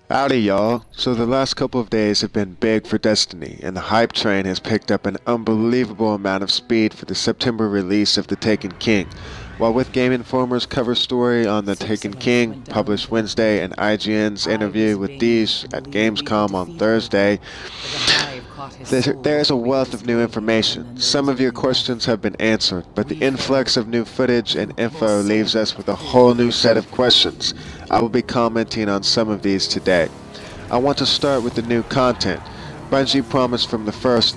Howdy y'all. So the last couple of days have been big for Destiny, and the hype train has picked up an unbelievable amount of speed for the September release of The Taken King. While with Game Informer's cover story on The Taken King, published Wednesday, and IGN's interview with Deesh at Gamescom on Thursday, there is a wealth of new information. Some of your questions have been answered, but the influx of new footage and info leaves us with a whole new set of questions. I will be commenting on some of these today. I want to start with the new content. Bungie promised from the first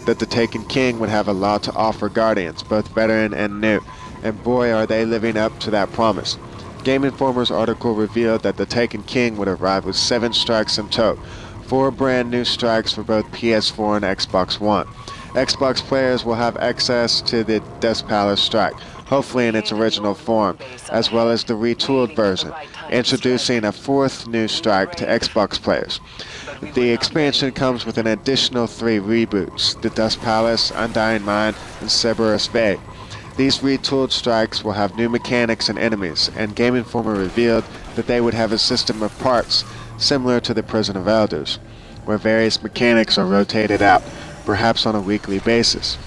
that The Taken King would have a lot to offer Guardians, both veteran and new, and boy are they living up to that promise. Game Informer's article revealed that The Taken King would arrive with 7 strikes in tow, 4 brand new strikes for both PS4 and Xbox One. Xbox players will have access to the Dust Palace strike, hopefully in its original form, as well as the retooled version, introducing a 4th new strike to Xbox players. The expansion comes with an additional 3 reboots, the Dust Palace, Undying Mind, and Cerberus Bay. These retooled strikes will have new mechanics and enemies, and Game Informer revealed that they would have a system of parts similar to the Prison of Elders, where various mechanics are rotated out, perhaps on a weekly basis.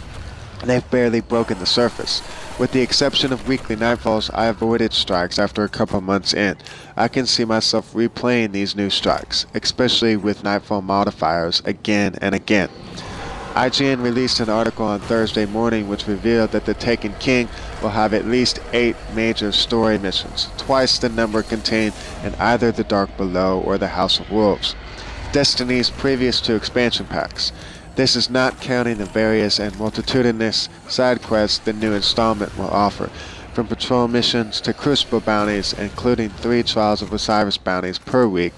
They've barely broken the surface. With the exception of weekly nightfalls, I avoided strikes after a couple months in. I can see myself replaying these new strikes, especially with nightfall modifiers again and again. IGN released an article on Thursday morning which revealed that The Taken King will have at least 8 major story missions, twice the number contained in either The Dark Below or The House of Wolves, Destiny's previous 2 expansion packs. This is not counting the various and multitudinous side quests the new installment will offer, from patrol missions to Crucible bounties, including 3 Trials of Osiris bounties per week,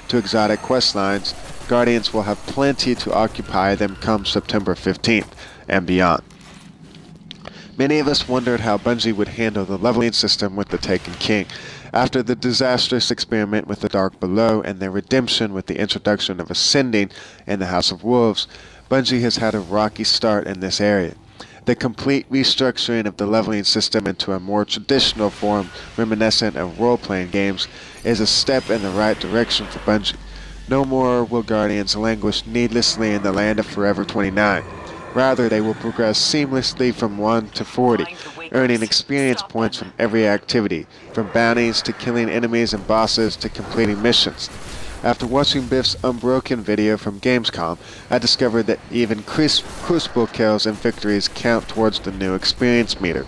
to exotic quest lines. Guardians will have plenty to occupy them come September 15th and beyond. Many of us wondered how Bungie would handle the leveling system with The Taken King. After the disastrous experiment with The Dark Below and their redemption with the introduction of Ascending in The House of Wolves, Bungie has had a rocky start in this area. The complete restructuring of the leveling system into a more traditional form reminiscent of role-playing games is a step in the right direction for Bungie. No more will Guardians languish needlessly in the land of Forever 29. Rather, they will progress seamlessly from 1 to 40, earning experience points from every activity, from bounties to killing enemies and bosses to completing missions. After watching Biff's Unbroken video from Gamescom, I discovered that even Crucible kills and victories count towards the new experience meter.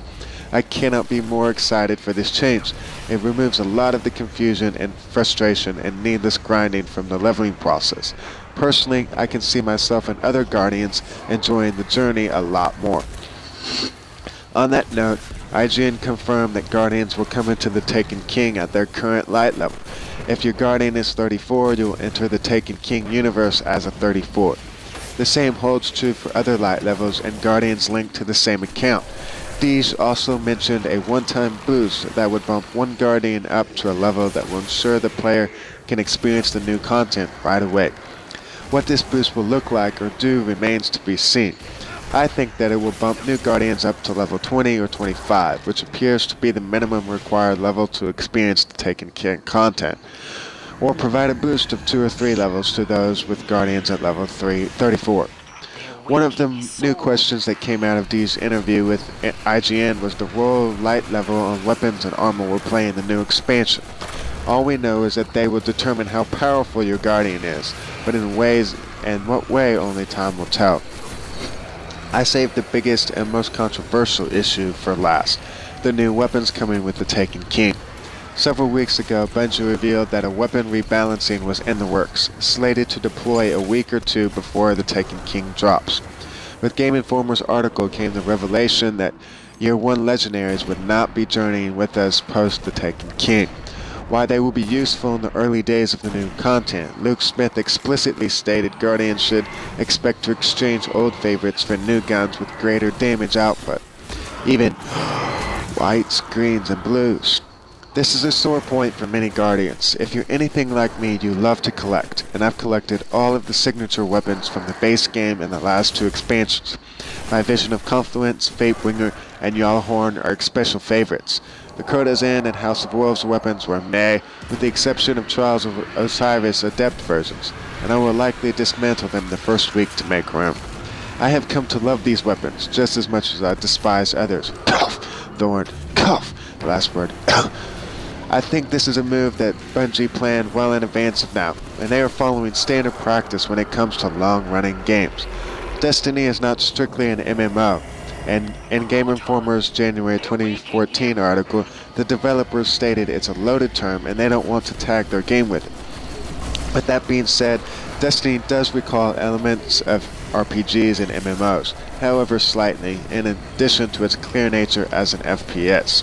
I cannot be more excited for this change. It removes a lot of the confusion and frustration and needless grinding from the leveling process. Personally, I can see myself and other Guardians enjoying the journey a lot more. On that note, IGN confirmed that Guardians will come into The Taken King at their current light level. If your Guardian is 34, you will enter the Taken King universe as a 34. The same holds true for other light levels and Guardians linked to the same account. These also mentioned a one-time boost that would bump one Guardian up to a level that will ensure the player can experience the new content right away. What this boost will look like or do remains to be seen. I think that it will bump new Guardians up to level 20 or 25, which appears to be the minimum required level to experience the Taken King content, or provide a boost of 2 or 3 levels to those with Guardians at level 34. One of the new questions that came out of Dee's interview with IGN was the role light level on weapons and armor will play in the new expansion. All we know is that they will determine how powerful your Guardian is, but in what way only time will tell. I saved the biggest and most controversial issue for last, the new weapons coming with The Taken King. Several weeks ago, Bungie revealed that a weapon rebalancing was in the works, slated to deploy a week or 2 before The Taken King drops. With Game Informer's article came the revelation that Year 1 legendaries would not be journeying with us post The Taken King. While they will be useful in the early days of the new content, Luke Smith explicitly stated Guardians should expect to exchange old favorites for new guns with greater damage output, even whites, greens, and blues. This is a sore point for many Guardians. If you're anything like me, you love to collect, and I've collected all of the signature weapons from the base game and the last 2 expansions. My Vision of Confluence, Fatebringer, and Yalhorn are special favorites. The Crota's Inn and House of Wolves weapons were meh, with the exception of Trials of Osiris Adept versions, and I will likely dismantle them the first week to make room. I have come to love these weapons just as much as I despise others. Cough! Thorn. Cough! Last word. I think this is a move that Bungie planned well in advance of now, and they are following standard practice when it comes to long-running games. Destiny is not strictly an MMO, and in Game Informer's January 2014 article, the developers stated it's a loaded term and they don't want to tag their game with it. But that being said, Destiny does recall elements of RPGs and MMOs, however slightly, in addition to its clear nature as an FPS.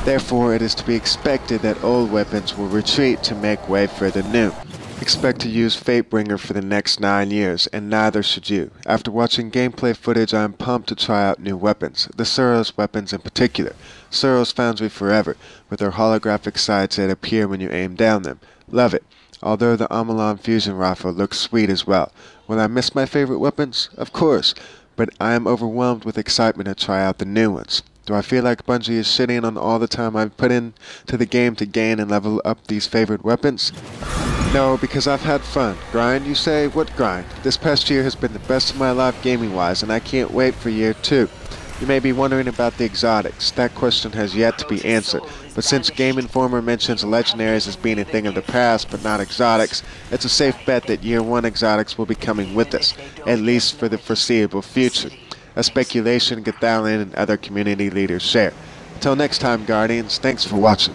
Therefore, it is to be expected that old weapons will retreat to make way for the new. Expect to use Fatebringer for the next 9 years, and neither should you. After watching gameplay footage, I am pumped to try out new weapons, the Suros weapons in particular. Suros Foundry Forever, with their holographic sights that appear when you aim down them. Love it. Although the Amalon Fusion Rifle looks sweet as well. Will I miss my favorite weapons? Of course, but I am overwhelmed with excitement to try out the new ones. Do I feel like Bungie is shitting on all the time I've put into the game to gain and level up these favorite weapons? No, because I've had fun. Grind, you say? What grind? This past year has been the best of my life gaming-wise, and I can't wait for year 2. You may be wondering about the exotics. That question has yet to be answered, but since Game Informer mentions legendaries as being a thing of the past but not exotics, it's a safe bet that year 1 exotics will be coming with us, at least for the foreseeable future. A speculation Gathalion and other community leaders share. Until next time, Guardians, thanks for watching.